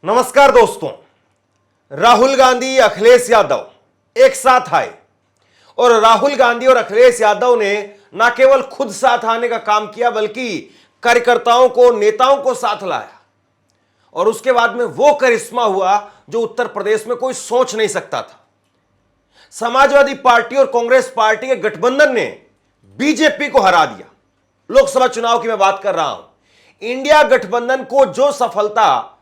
नमस्कार दोस्तों। राहुल गांधी, अखिलेश यादव एक साथ आए और राहुल गांधी और अखिलेश यादव ने न केवल खुद साथ आने का काम किया बल्कि कार्यकर्ताओं को, नेताओं को साथ लाया और उसके बाद में वो करिश्मा हुआ जो उत्तर प्रदेश में कोई सोच नहीं सकता था। समाजवादी पार्टी और कांग्रेस पार्टी के गठबंधन ने बीजेपी को हरा दिया। लोकसभा चुनाव की मैं बात कर रहा हूं। इंडिया गठबंधन को जो सफलता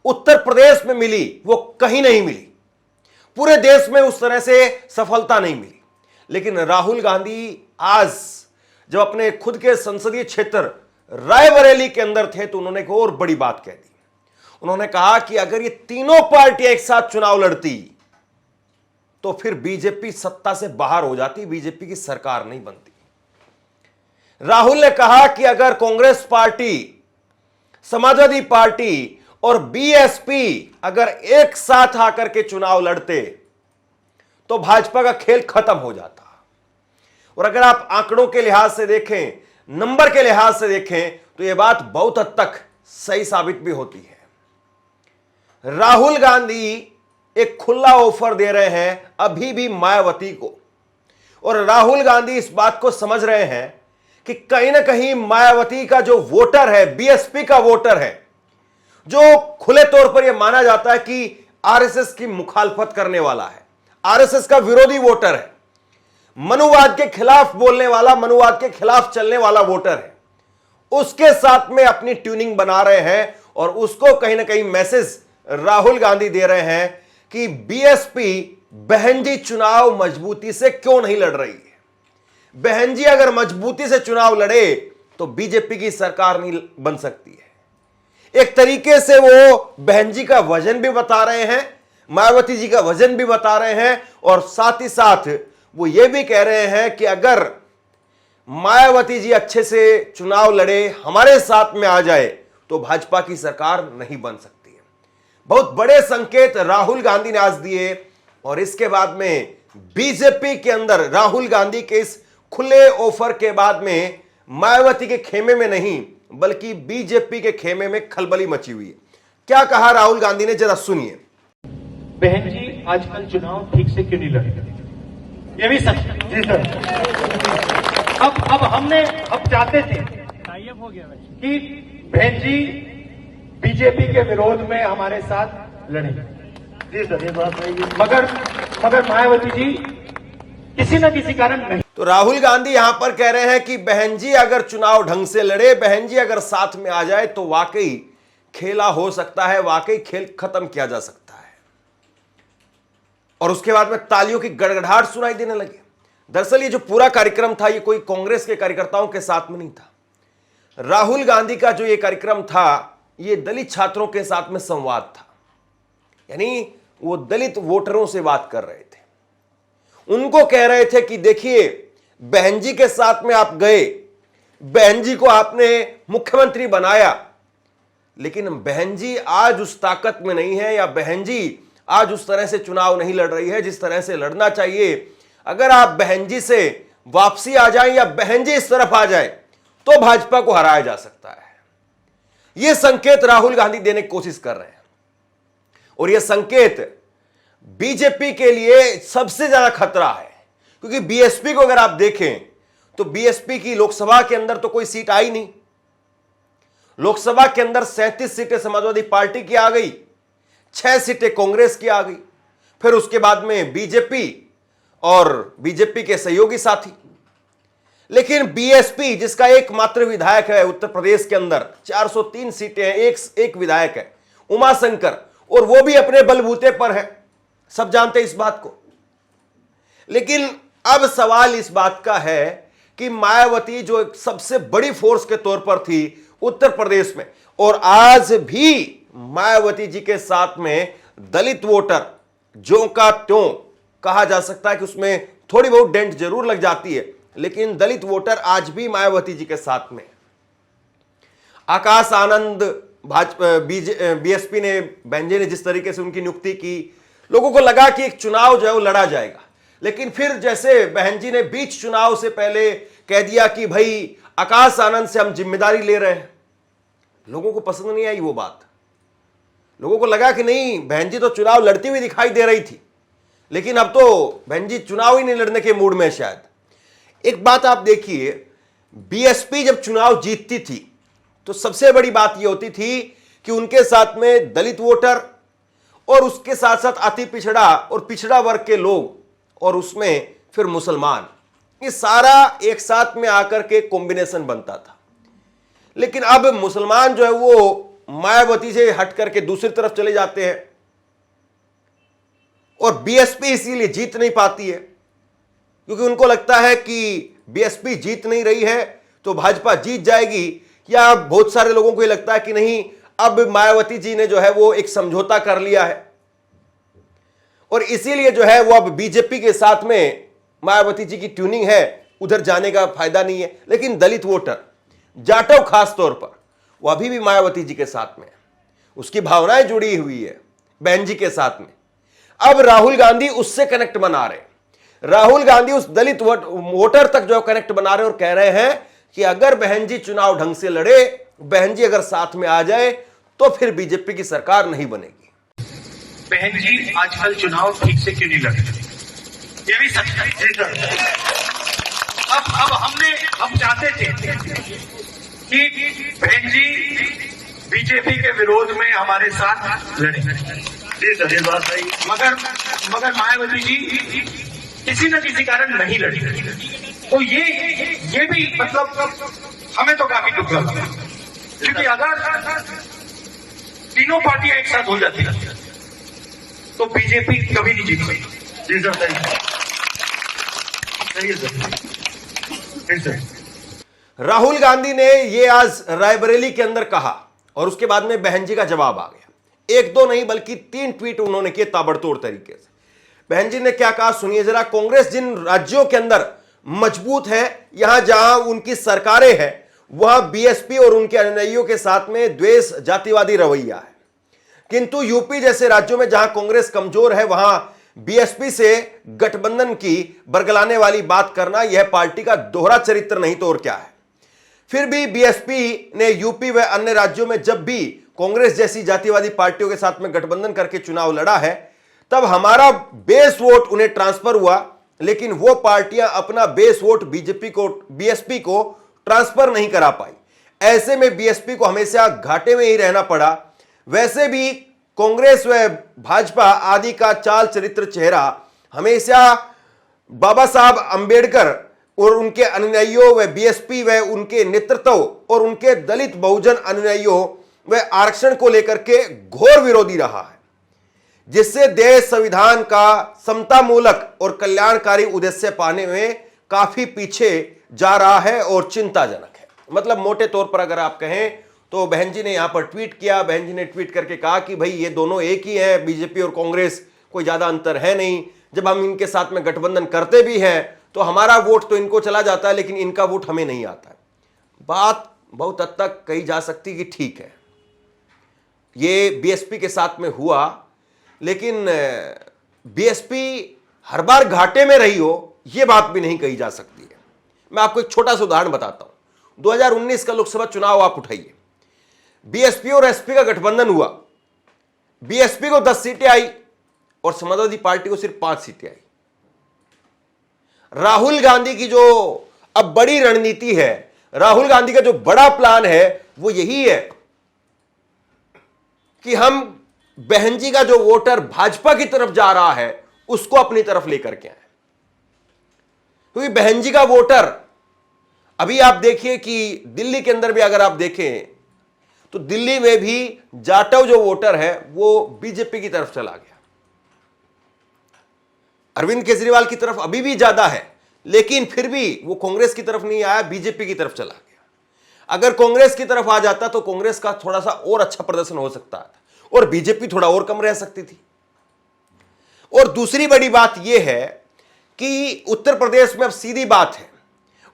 उत्तर प्रदेश में मिली वो कहीं नहीं मिली, पूरे देश में उस तरह से सफलता नहीं मिली। लेकिन राहुल गांधी आज जब अपने खुद के संसदीय क्षेत्र रायबरेली के अंदर थे तो उन्होंने एक और बड़ी बात कह दी। उन्होंने कहा कि अगर ये तीनों पार्टियां एक साथ चुनाव लड़ती तो फिर बीजेपी सत्ता से बाहर हो जाती, बीजेपी की सरकार नहीं बनती। राहुल ने कहा कि अगर कांग्रेस पार्टी, समाजवादी पार्टी और बीएसपी अगर एक साथ आकर के चुनाव लड़ते तो भाजपा का खेल खत्म हो जाता। और अगर आप आंकड़ों के लिहाज से देखें, नंबर के लिहाज से देखें तो यह बात बहुत हद तक सही साबित भी होती है। राहुल गांधी एक खुला ऑफर दे रहे हैं अभी भी मायावती को, और राहुल गांधी इस बात को समझ रहे हैं कि कहीं ना कहीं मायावती का जो वोटर है, बीएसपी का वोटर है, जो खुले तौर पर यह माना जाता है कि आरएसएस की मुखालफत करने वाला है, आरएसएस का विरोधी वोटर है, मनुवाद के खिलाफ बोलने वाला, मनुवाद के खिलाफ चलने वाला वोटर है, उसके साथ में अपनी ट्यूनिंग बना रहे हैं और उसको कहीं ना कहीं मैसेज राहुल गांधी दे रहे हैं कि बीएसपी बहन जी चुनाव मजबूती से क्यों नहीं लड़ रही है। बहन जी अगर मजबूती से चुनाव लड़े तो बीजेपी की सरकार नहीं बन सकती है। एक तरीके से वो बहन जी का वजन भी बता रहे हैं, मायावती जी का वजन भी बता रहे हैं, और साथ ही साथ वो ये भी कह रहे हैं कि अगर मायावती जी अच्छे से चुनाव लड़े, हमारे साथ में आ जाए तो भाजपा की सरकार नहीं बन सकती है। बहुत बड़े संकेत राहुल गांधी ने आज दिए और इसके बाद में बीजेपी के अंदर राहुल गांधी के इस खुले ऑफर के बाद में मायावती के खेमे में नहीं बल्कि बीजेपी के खेमे में खलबली मची हुई है। क्या कहा राहुल गांधी ने, जरा सुनिए। बहन जी आजकल चुनाव ठीक से क्यों नहीं लड़ रहे, ये भी सच है जी सर। अब चाहते थे कि बहन जी बीजेपी के विरोध में हमारे साथ लड़े जी सर, ये बात सही है, मगर मायावती जी किसी न किसी कारण नहीं। तो राहुल गांधी यहां पर कह रहे हैं कि बहन जी अगर चुनाव ढंग से लड़े, बहन जी अगर साथ में आ जाए तो वाकई खेला हो सकता है, वाकई खेल खत्म किया जा सकता है। और उसके बाद में तालियों की गड़गड़ाहट सुनाई देने लगे। दरअसल ये जो पूरा कार्यक्रम था ये कोई कांग्रेस के कार्यकर्ताओं के साथ में नहीं था। राहुल गांधी का जो ये कार्यक्रम था ये दलित छात्रों के साथ में संवाद था, यानी वो दलित वोटरों से बात कर रहे थे। उनको कह रहे थे कि देखिए बहन जी के साथ में आप गए, बहन जी को आपने मुख्यमंत्री बनाया, लेकिन बहन जी आज उस ताकत में नहीं है, या बहन जी आज उस तरह से चुनाव नहीं लड़ रही है जिस तरह से लड़ना चाहिए। अगर आप बहन जी से वापसी आ जाए या बहन जी इस तरफ आ जाए तो भाजपा को हराया जा सकता है। यह संकेत राहुल गांधी देने की कोशिश कर रहे हैं और यह संकेत बीजेपी के लिए सबसे ज्यादा खतरा है, क्योंकि बीएसपी को अगर आप देखें तो बीएसपी की लोकसभा के अंदर तो कोई सीट आई नहीं। लोकसभा के अंदर 37 सीटें समाजवादी पार्टी की आ गई, 6 सीटें कांग्रेस की आ गई, फिर उसके बाद में बीजेपी और बीजेपी के सहयोगी साथी। लेकिन बीएसपी जिसका एकमात्र विधायक है उत्तर प्रदेश के अंदर, 403 सीटें हैं, एक विधायक है उमाशंकर, और वो भी अपने बलबूते पर है, सब जानते हैं इस बात को। लेकिन अब सवाल इस बात का है कि मायावती जो एक सबसे बड़ी फोर्स के तौर पर थी उत्तर प्रदेश में, और आज भी मायावती जी के साथ में दलित वोटर जो का त्यों कहा जा सकता है कि उसमें थोड़ी बहुत डेंट जरूर लग जाती है, लेकिन दलित वोटर आज भी मायावती जी के साथ में। आकाश आनंद बीएसपी ने, बेंजे ने जिस तरीके से उनकी नियुक्ति की, लोगों को लगा कि एक चुनाव जो है वो लड़ा जाएगा। लेकिन फिर जैसे बहन जी ने बीच चुनाव से पहले कह दिया कि भाई आकाश आनंद से हम जिम्मेदारी ले रहे हैं, लोगों को पसंद नहीं आई वो बात। लोगों को लगा कि नहीं, बहन जी तो चुनाव लड़ती हुई दिखाई दे रही थी, लेकिन अब तो बहन जी चुनाव ही नहीं लड़ने के मूड में शायद। एक बात आप देखिए, बीएसपी जब चुनाव जीतती थी तो सबसे बड़ी बात यह होती थी कि उनके साथ में दलित वोटर और उसके साथ साथ अति पिछड़ा और पिछड़ा वर्ग के लोग और उसमें फिर मुसलमान, ये सारा एक साथ में आकर के कॉम्बिनेशन बनता था। लेकिन अब मुसलमान जो है वो मायावती से हट करके दूसरी तरफ चले जाते हैं और बीएसपी इसीलिए जीत नहीं पाती है, क्योंकि उनको लगता है कि बीएसपी जीत नहीं रही है तो भाजपा जीत जाएगी, या बहुत सारे लोगों को यह लगता है कि नहीं, अब मायावती जी ने जो है वो एक समझौता कर लिया है और इसीलिए जो है वो अब बीजेपी के साथ में मायावती जी की ट्यूनिंग है, उधर जाने का फायदा नहीं है। लेकिन दलित वोटर, जाटव खास तौर पर, वो अभी भी मायावती जी के साथ में है, उसकी भावनाएं जुड़ी हुई है बहन जी के साथ में। अब राहुल गांधी उससे कनेक्ट बना रहे, राहुल गांधी उस दलित वोटर तक जो कनेक्ट बना रहे और कह रहे हैं कि अगर बहन जी चुनाव ढंग से लड़े, बहन जी अगर साथ में आ जाए तो फिर बीजेपी की सरकार नहीं बनेगी। बहन जी आजकल चुनाव ठीक से क्यों नहीं लड़ रही, ये भी सच है। अब हम चाहते थे कि बहन जी बीजेपी के विरोध में हमारे साथ लड़े, मगर मायावती जी किसी न किसी कारण नहीं लड़ी। तो ये भी मतलब हमें तो काफी दुख लगा, क्योंकि अगर तीनों पार्टियां एक साथ हो जाती तो बीजेपी कभी नहीं जीत सकती। जी सर, राहुल गांधी ने ये आज रायबरेली के अंदर कहा और उसके बाद में बहन जी का जवाब आ गया। एक दो नहीं बल्कि 3 ट्वीट उन्होंने किए ताबड़तोड़ तरीके से। बहन जी ने क्या कहा सुनिए जरा। कांग्रेस जिन राज्यों के अंदर मजबूत है, यहां जहां उनकी सरकारें हैं, वहां बीएसपी और उनके अनुयायियों के साथ में द्वेष, जातिवादी रवैया है, किंतु यूपी जैसे राज्यों में जहां कांग्रेस कमजोर है, वहां बीएसपी से गठबंधन की बरगलाने वाली बात करना यह पार्टी का दोहरा चरित्र नहीं तो और क्या है। फिर भी बीएसपी ने यूपी व अन्य राज्यों में जब भी कांग्रेस जैसी जातिवादी पार्टियों के साथ में गठबंधन करके चुनाव लड़ा है, तब हमारा बेस वोट उन्हें ट्रांसफर हुआ, लेकिन वो पार्टियां अपना बेस वोट बीएसपी को ट्रांसफर नहीं करा पाई। ऐसे में बीएसपी को हमेशा घाटे में ही रहना पड़ा। वैसे भी कांग्रेस व भाजपा आदि का चाल चरित्र चेहरा हमेशा बाबा साहब अंबेडकर और उनके अनुयायियों व बीएसपी व उनके नेतृत्व और उनके दलित बहुजन अनुयायियों व आरक्षण को लेकर के घोर विरोधी रहा है, जिससे देश संविधान का समतामूलक और कल्याणकारी उद्देश्य पाने में काफी पीछे जा रहा है और चिंताजनक है। मतलब मोटे तौर पर अगर आप कहें तो बहन जी ने यहां पर ट्वीट किया। बहन जी ने ट्वीट करके कहा कि भाई ये दोनों एक ही है, बीजेपी और कांग्रेस, कोई ज्यादा अंतर है नहीं। जब हम इनके साथ में गठबंधन करते भी हैं तो हमारा वोट तो इनको चला जाता है, लेकिन इनका वोट हमें नहीं आता है। बात बहुत हद तक कही जा सकती कि ठीक है, ये बीएसपी के साथ में हुआ, लेकिन बीएसपी हर बार घाटे में रही हो, यह बात भी नहीं कही जा सकती है। मैं आपको एक छोटा सा उदाहरण बताता हूं। 2019 का लोकसभा चुनाव आप उठाइए, बीएसपी और एसपी का गठबंधन हुआ। बीएसपी को 10 सीटें आई और समाजवादी पार्टी को सिर्फ 5 सीटें आई। राहुल गांधी की जो अब बड़ी रणनीति है, राहुल गांधी का जो बड़ा प्लान है, वो यही है कि हम बहन जी का जो वोटर भाजपा की तरफ जा रहा है उसको अपनी तरफ लेकर के आए। क्योंकि बहन जी का वोटर, अभी आप देखिए कि दिल्ली के अंदर भी अगर आप देखें तो दिल्ली में भी जाटव जो वोटर है वो बीजेपी की तरफ चला गया। अरविंद केजरीवाल की तरफ अभी भी ज्यादा है, लेकिन फिर भी वो कांग्रेस की तरफ नहीं आया, बीजेपी की तरफ चला गया। अगर कांग्रेस की तरफ आ जाता तो कांग्रेस का थोड़ा सा और अच्छा प्रदर्शन हो सकता था और बीजेपी थोड़ा और कम रह सकती थी। और दूसरी बड़ी बात यह है कि उत्तर प्रदेश में अब सीधी बात है,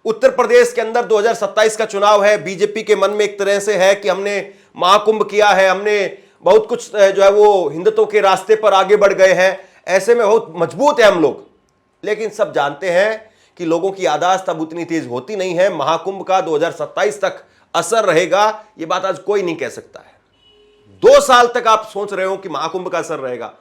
उत्तर प्रदेश के अंदर 2027 का चुनाव है। बीजेपी के मन में एक तरह से है कि हमने महाकुंभ किया है, हमने बहुत कुछ जो है वो हिंदुत्व के रास्ते पर आगे बढ़ गए हैं, ऐसे में बहुत मजबूत है हम लोग। लेकिन सब जानते हैं कि लोगों की याददाश्त अब उतनी तेज होती नहीं है। महाकुंभ का 2027 तक असर रहेगा, यह बात आज कोई नहीं कह सकता है। 2 साल तक आप सोच रहे हो कि महाकुंभ का असर रहेगा।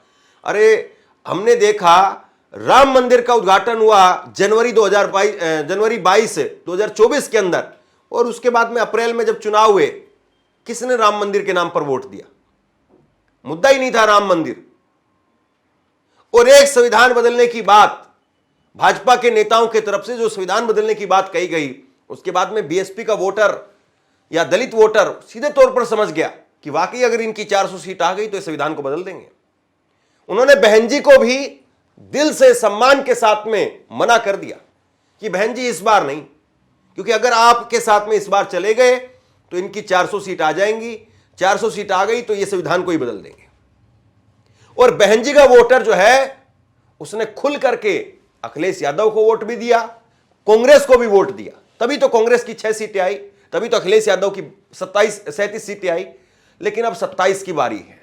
अरे हमने देखा राम मंदिर का उद्घाटन हुआ जनवरी 2024 के अंदर, और उसके बाद में अप्रैल में जब चुनाव हुए, किसने राम मंदिर के नाम पर वोट दिया? मुद्दा ही नहीं था राम मंदिर। और एक संविधान बदलने की बात भाजपा के नेताओं की तरफ से, जो संविधान बदलने की बात कही गई, उसके बाद में बीएसपी का वोटर या दलित वोटर सीधे तौर पर समझ गया कि वाकई अगर इनकी 400 सीट आ गई तो इस संविधान को बदल देंगे। उन्होंने बहन जी को भी दिल से सम्मान के साथ में मना कर दिया कि बहन जी इस बार नहीं, क्योंकि अगर आपके साथ में इस बार चले गए तो इनकी 400 सीट आ जाएंगी, 400 सीट आ गई तो ये संविधान को ही बदल देंगे। और बहन जी का वोटर जो है उसने खुल करके अखिलेश यादव को वोट भी दिया, कांग्रेस को भी वोट दिया। तभी तो कांग्रेस की 6 सीटें आई, तभी तो अखिलेश यादव की 37 सीटें आई। लेकिन अब 27 की बारी है,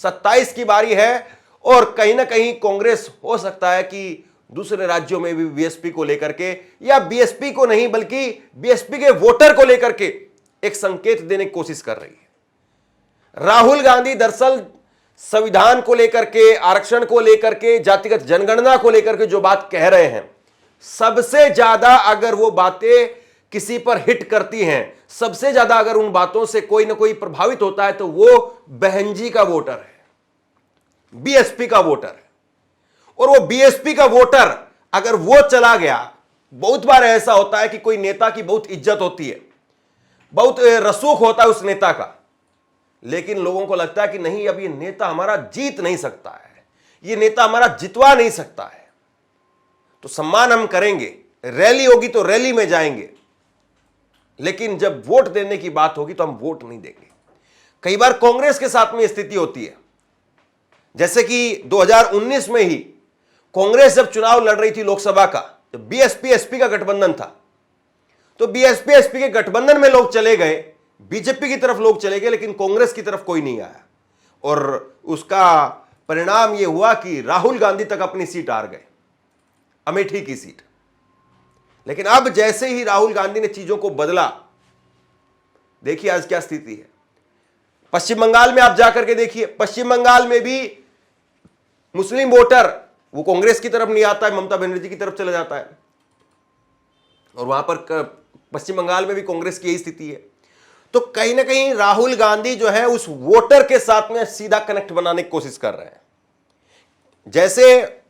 27 की बारी है। और कहीं ना कहीं कांग्रेस हो सकता है कि दूसरे राज्यों में भी बीएसपी को लेकर के, या बीएसपी को नहीं बल्कि बीएसपी के वोटर को लेकर के एक संकेत देने की कोशिश कर रही है। राहुल गांधी दरअसल संविधान को लेकर के, आरक्षण को लेकर के, जातिगत जनगणना को लेकर के जो बात कह रहे हैं, सबसे ज्यादा अगर वो बातें किसी पर हिट करती हैं, सबसे ज्यादा अगर उन बातों से कोई ना कोई प्रभावित होता है, तो वो बहन जी का वोटर है, बीएसपी का वोटर है। और वो बीएसपी का वोटर अगर वो चला गया, बहुत बार ऐसा होता है कि कोई नेता की बहुत इज्जत होती है, बहुत रसूख होता है उस नेता का, लेकिन लोगों को लगता है कि नहीं, अब ये नेता हमारा जीत नहीं सकता है, ये नेता हमारा जितवा नहीं सकता है, तो सम्मान हम करेंगे, रैली होगी तो रैली में जाएंगे, लेकिन जब वोट देने की बात होगी तो हम वोट नहीं देंगे। कई बार कांग्रेस के साथ में स्थिति होती है, जैसे कि 2019 में ही कांग्रेस जब चुनाव लड़ रही थी लोकसभा का, जब बीएसपी एसपी का गठबंधन था, तो बीएसपी एसपी के गठबंधन में लोग चले गए, बीजेपी की तरफ लोग चले गए, लेकिन कांग्रेस की तरफ कोई नहीं आया। और उसका परिणाम यह हुआ कि राहुल गांधी तक अपनी सीट हार गए, अमेठी की सीट। लेकिन अब जैसे ही राहुल गांधी ने चीजों को बदला, देखिए आज क्या स्थिति है। पश्चिम बंगाल में आप जाकर के देखिए, पश्चिम बंगाल में भी मुस्लिम वोटर वो कांग्रेस की तरफ नहीं आता है, ममता बनर्जी की तरफ चला जाता है। और वहां पर पश्चिम बंगाल में भी कांग्रेस की यही स्थिति है। तो कहीं ना कहीं राहुल गांधी जो है उस वोटर के साथ में सीधा कनेक्ट बनाने की कोशिश कर रहे हैं। जैसे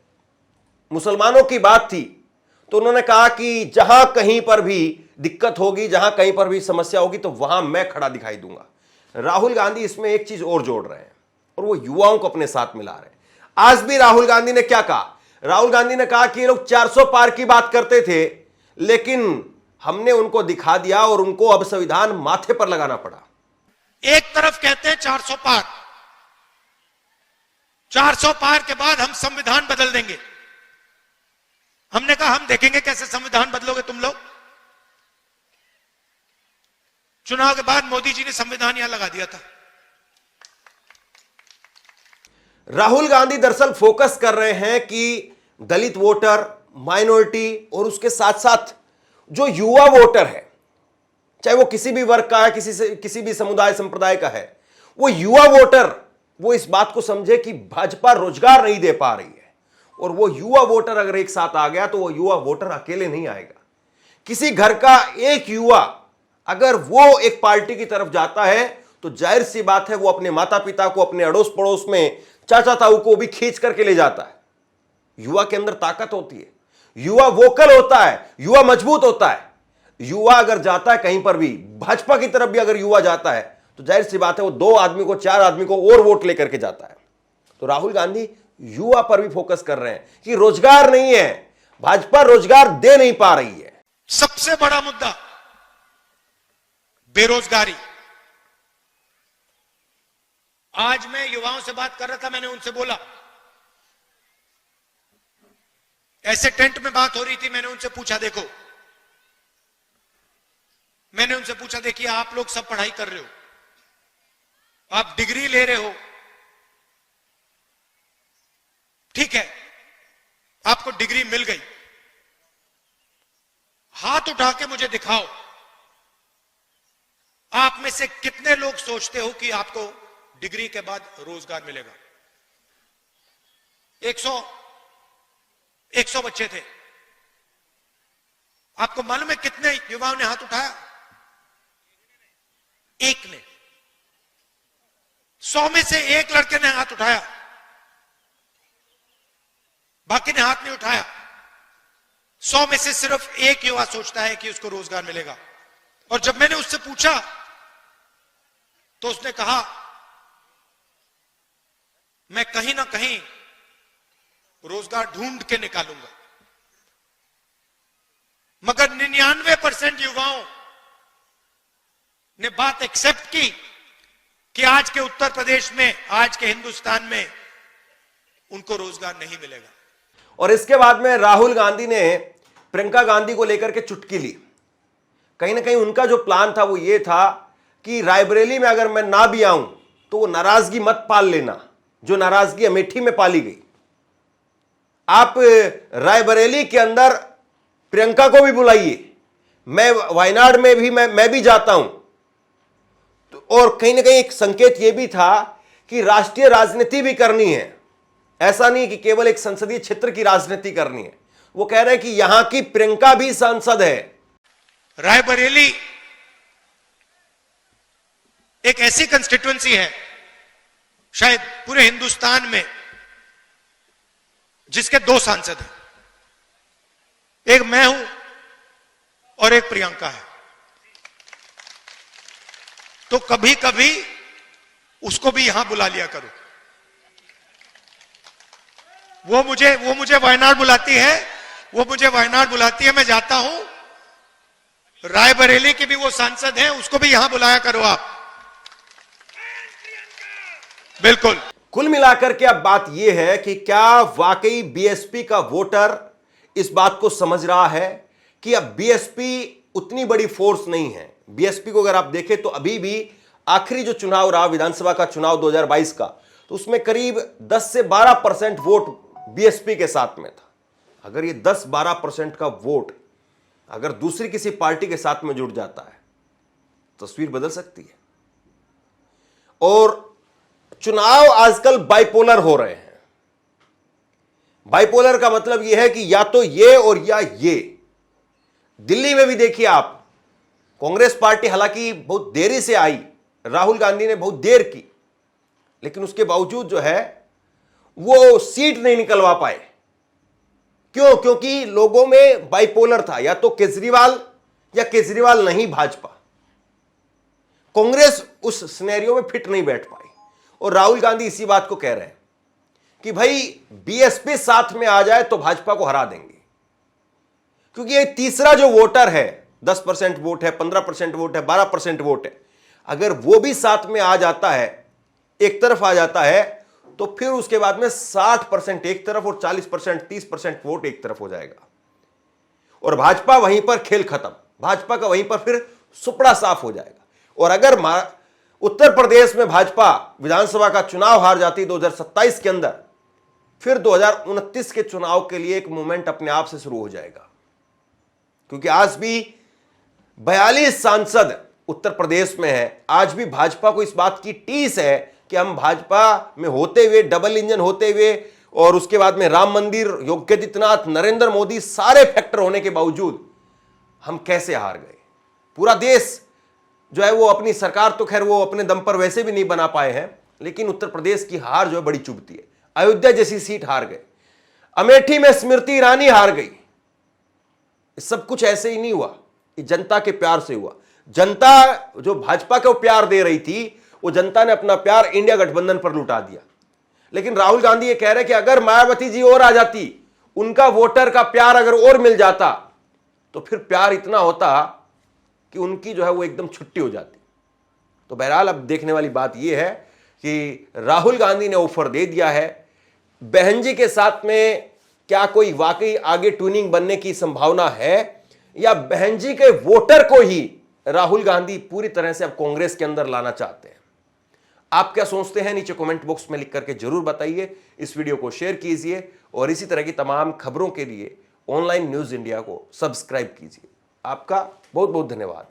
मुसलमानों की बात थी तो उन्होंने कहा कि जहां कहीं पर भी दिक्कत होगी, जहां कहीं पर भी समस्या होगी, तो वहां मैं खड़ा दिखाई दूंगा। राहुल गांधी इसमें एक चीज और जोड़ रहे हैं, और वो युवाओं को अपने साथ मिला रहे हैं। आज भी राहुल गांधी ने क्या कहा? राहुल गांधी ने कहा कि ये लोग 400 पार की बात करते थे, लेकिन हमने उनको दिखा दिया और उनको अब संविधान माथे पर लगाना पड़ा। एक तरफ कहते हैं 400 पार, 400 पार के बाद हम संविधान बदल देंगे। हमने कहा हम देखेंगे कैसे संविधान बदलोगे तुम लोग। चुनाव के बाद मोदी जी ने संविधान यहां लगा दिया था। राहुल गांधी दरअसल फोकस कर रहे हैं कि दलित वोटर, माइनॉरिटी और उसके साथ साथ जो युवा वोटर है, चाहे वो किसी भी वर्ग का है, किसी भी समुदाय संप्रदाय का है, वो युवा वोटर वो इस बात को समझे कि भाजपा रोजगार नहीं दे पा रही है। और वो युवा वोटर अगर एक साथ आ गया तो वो युवा वोटर अकेले नहीं आएगा। किसी घर का एक युवा अगर वो एक पार्टी की तरफ जाता है तो जाहिर सी बात है वो अपने माता पिता को, अपने अड़ोस पड़ोस में चाचा ताऊ को भी खींच करके ले जाता है। युवा के अंदर ताकत होती है, युवा वोकल होता है, युवा मजबूत होता है। युवा अगर जाता है कहीं पर भी, भाजपा की तरफ भी अगर युवा जाता है तो जाहिर सी बात है वो 2 आदमी को, 4 आदमी को और वोट लेकर के जाता है। तो राहुल गांधी युवा पर भी फोकस कर रहे हैं कि रोजगार नहीं है, भाजपा रोजगार दे नहीं पा रही है। सबसे बड़ा मुद्दा बेरोजगारी। आज मैं युवाओं से बात कर रहा था, मैंने उनसे बोला, ऐसे टेंट में बात हो रही थी, मैंने उनसे पूछा, देखो, मैंने उनसे पूछा, देखिए आप लोग सब पढ़ाई कर रहे हो, आप डिग्री ले रहे हो, ठीक है, आपको डिग्री मिल गई, हाथ उठा के मुझे दिखाओ, आप में से कितने लोग सोचते हो कि आपको डिग्री के बाद रोजगार मिलेगा। 100 बच्चे थे। आपको मालूम है कितने युवाओं ने हाथ उठाया? एक ने। 100 में से एक लड़के ने हाथ उठाया, बाकी ने हाथ नहीं उठाया। 100 में से सिर्फ एक युवा सोचता है कि उसको रोजगार मिलेगा। और जब मैंने उससे पूछा तो उसने कहा मैं कहीं ना कहीं रोजगार ढूंढ के निकालूंगा। मगर 99% युवाओं ने बात एक्सेप्ट की कि आज के उत्तर प्रदेश में, आज के हिंदुस्तान में उनको रोजगार नहीं मिलेगा। और इसके बाद में राहुल गांधी ने प्रियंका गांधी को लेकर के चुटकी ली। कहीं ना कहीं उनका जो प्लान था वो ये था कि रायबरेली में अगर मैं ना भी आऊं तो वो नाराजगी मत पाल लेना जो नाराजगी अमेठी में पाली गई। आप रायबरेली के अंदर प्रियंका को भी बुलाइए, मैं वायनाड में भी मैं भी जाता हूं। और कहीं ना कहीं एक संकेत यह भी था कि राष्ट्रीय राजनीति भी करनी है, ऐसा नहीं कि केवल एक संसदीय क्षेत्र की राजनीति करनी है। वो कह रहे हैं कि यहां की प्रियंका भी सांसद है। रायबरेली एक ऐसी कंस्टिट्यूएंसी है शायद पूरे हिंदुस्तान में जिसके 2 सांसद हैं, एक मैं हूं और एक प्रियंका है। तो कभी कभी उसको भी यहां बुला लिया करो। वो मुझे वायनाड बुलाती है, मैं जाता हूं। रायबरेली के भी वो सांसद हैं, उसको भी यहां बुलाया करो आप। बिल्कुल। कुल मिलाकर के अब बात यह है कि क्या वाकई बीएसपी का वोटर इस बात को समझ रहा है कि अब बीएसपी उतनी बड़ी फोर्स नहीं है। बीएसपी को अगर आप देखें तो अभी भी आखिरी जो चुनाव रहा विधानसभा का चुनाव 2022 का, तो उसमें करीब 10 से 12% वोट बीएसपी के साथ में था। अगर ये 10-12% का वोट अगर दूसरी किसी पार्टी के साथ में जुड़ जाता है, तस्वीर बदल सकती है। और चुनाव आजकल बाइपोलर हो रहे हैं। बाइपोलर का मतलब यह है कि या तो ये और या ये। दिल्ली में भी देखिए आप, कांग्रेस पार्टी हालांकि बहुत देरी से आई, राहुल गांधी ने बहुत देर की, लेकिन उसके बावजूद जो है वो सीट नहीं निकलवा पाए। क्यों? क्योंकि लोगों में बाइपोलर था, या तो केजरीवाल या केजरीवाल नहीं भाजपा। कांग्रेस उस सिनेरियो में फिट नहीं बैठ पाई। और राहुल गांधी इसी बात को कह रहे हैं कि भाई बीएसपी साथ में आ जाए तो भाजपा को हरा देंगे। क्योंकि ये तीसरा जो वोटर है, 10% वोट है, 15% वोट है, 12% वोट है, अगर वो भी साथ में आ जाता है, एक तरफ आ जाता है, तो फिर उसके बाद में 60% एक तरफ और 40%, 30% वोट एक तरफ हो जाएगा। और भाजपा वहीं पर खेल खत्म, भाजपा का वहीं पर फिर सुपड़ा साफ हो जाएगा। और अगर उत्तर प्रदेश में भाजपा विधानसभा का चुनाव हार जाती 2027 के अंदर, फिर 2029 के चुनाव के लिए एक मूवमेंट अपने आप से शुरू हो जाएगा। क्योंकि आज भी 42 सांसद उत्तर प्रदेश में है। आज भी भाजपा को इस बात की टीस है कि हम भाजपा में होते हुए, डबल इंजन होते हुए, और उसके बाद में राम मंदिर, योगी आदित्यनाथ, नरेंद्र मोदी, सारे फैक्टर होने के बावजूद हम कैसे हार गए। पूरा देश जो है वो अपनी सरकार तो खैर वो अपने दम पर वैसे भी नहीं बना पाए हैं, लेकिन उत्तर प्रदेश की हार जो है बड़ी चुभती है। अयोध्या जैसी सीट हार गए, अमेठी में स्मृति ईरानी हार गई। सब कुछ ऐसे ही नहीं हुआ, ये जनता के प्यार से हुआ। जनता जो भाजपा को प्यार दे रही थी, वो जनता ने अपना प्यार इंडिया गठबंधन पर लुटा दिया। लेकिन राहुल गांधी ये कह रहे कि अगर मायावती जी और आ जाती, उनका वोटर का प्यार अगर और मिल जाता, तो फिर प्यार इतना होता कि उनकी जो है वो एकदम छुट्टी हो जाती। तो बहरहाल अब देखने वाली बात यह है कि राहुल गांधी ने ऑफर दे दिया है। बहन जी के साथ में क्या कोई वाकई आगे ट्यूनिंग बनने की संभावना है, या बहन जी के वोटर को ही राहुल गांधी पूरी तरह से अब कांग्रेस के अंदर लाना चाहते हैं? आप क्या सोचते हैं? नीचे कमेंट बॉक्स में लिख करके जरूर बताइए। इस वीडियो को शेयर कीजिए और इसी तरह की तमाम खबरों के लिए ऑनलाइन न्यूज इंडिया को सब्सक्राइब कीजिए। आपका बहुत बहुत धन्यवाद।